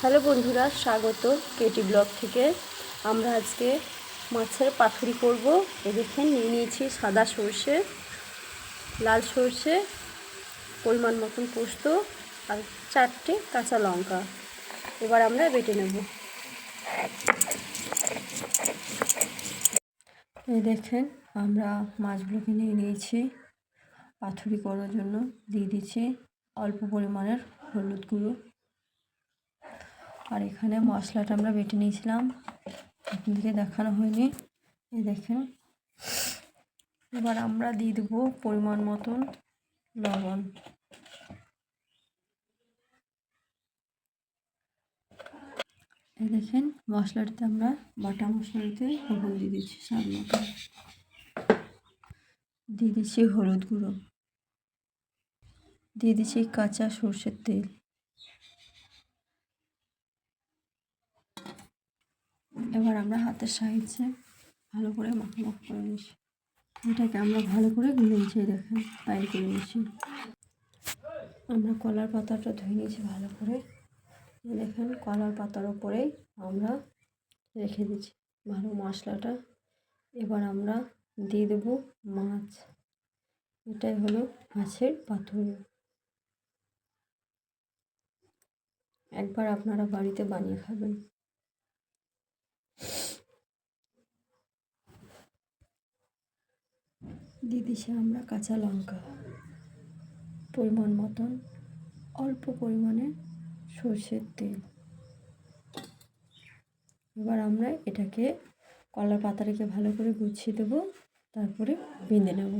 Hello বন্ধুরা, স্বাগত Katie blog থেকে। আমরা আজকে মাছের পাতুরি করব। এ দেখেন নিয়ে নিয়েছি সাদা সর্ষে, লাল সর্ষে, পরিমাণ মতন পোস্ত আর 4টে কাঁচা লঙ্কা। এবার আমরা বেটে নেব। এই দেখেন আমরা মাছগুলোকে নিয়ে নিয়েছি পাতুরি করার জন্য। দিয়ে দিচ্ছি অল্প পরিমাণের হলুদ গুঁড়ো। আর এখানে মশলাটা আমরা বেটে নিয়েছিলাম, আপনাদেরকে দেখানো হয়নি। এই দেখেন এবার আমরা দিয়ে দেবো পরিমাণ মতন লবণ। এই দেখেন মশলাটাতে আমরা বাটা মশলাতে লবণ দিয়ে দিচ্ছি স্বাদ মতো। দিয়ে দিচ্ছি হলুদ গুঁড়ো, দিয়ে দিচ্ছি কাঁচা সর্ষের তেল। এবার আমরা হাতের সাহায্যে ভালো করে মাখামাখি করে নিচ্ছি। এটাকে আমরা ভালো করে গুলে নিচ্ছি। দেখেন পাইল করে নিচ্ছি। আমরা কলার পাতাটা ধুয়ে নিয়েছি ভালো করে। দেখেন কলার পাতার ওপরেই আমরা রেখে দিচ্ছি ভালো মশলাটা। এবার আমরা দিয়ে দেবো মাছ। এটাই হলো মাছের পাতুরি। একবার আপনারা বাড়িতে বানিয়ে খাবেন। দিয়ে দিচ্ছি আমরা কাঁচা লঙ্কা, পরিমাণ মতন অল্প পরিমাণে সর্ষের তেল। এবার আমরা এটাকে কলার পাতাটাকে ভালো করে গুছিয়ে দেবো, তারপরে বেঁধে নেব।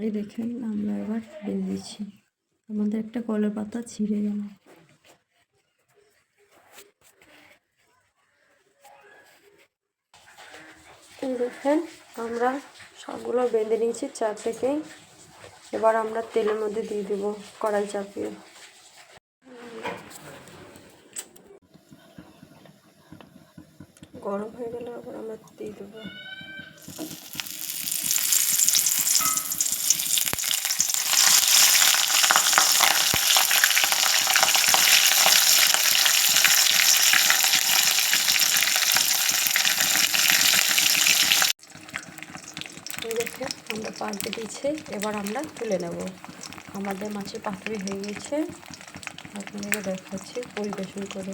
এই দেখেন আমরা এবার বেঁধে দিচ্ছি। আমাদের একটা কলার পাতা ছিঁড়ে গেল। এই দেখেন আমরা সবগুলো বেঁধে নিয়েছি 4 থেকে। এবার আমরা তেলের মধ্যে দিয়ে দেবো কড়াই চাপিয়ে। গরম হয়ে গেলে আবার আমরা দিয়ে দেবো। দেখে আমরা পাল্টে দিয়েছি। এবার আমরা তুলে নেব। আমাদের মাছের পাতুরি হয়ে গেছে। আপনাদেরকে দেখাচ্ছি পরিবেশন করে।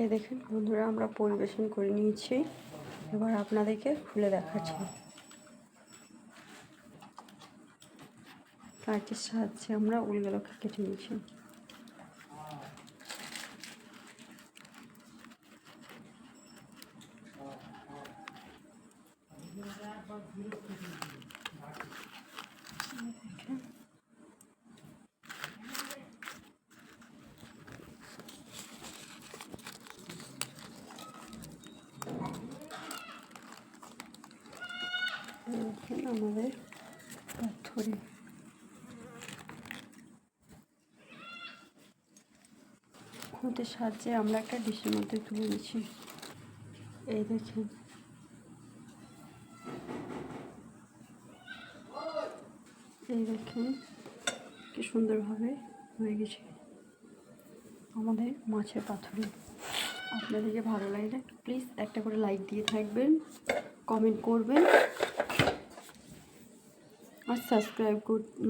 এই দেখেন বন্ধুরা আমরা পরিবেশন করে নিয়েছি। এবার আপনাদেরকে খুলে দেখাচ্ছি। কাঁচির সাহায্যে আমরা উলগুলোকে কেটে নিয়েছি। আমাদের পাতুরি খুঁতের সাহায্যে আমরা একটা ডিশের মধ্যে তুলে নিচ্ছি। এই দেখেন কি সুন্দরভাবে হয়ে গেছে আমাদের মাছের পাতুরি। আপনাদেরকে ভালো লাগলে প্লিজ একটা করে লাইক দিয়ে থাকবেন, কমেন্ট করবেন আর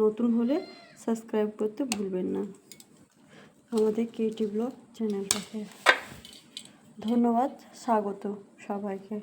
নতুন হলে সাবস্ক্রাইব করতে ভুলবেন না আমাদের কেটি ব্লগ চ্যানেলটাকে। ধন্যবাদ, স্বাগত সবাইকে।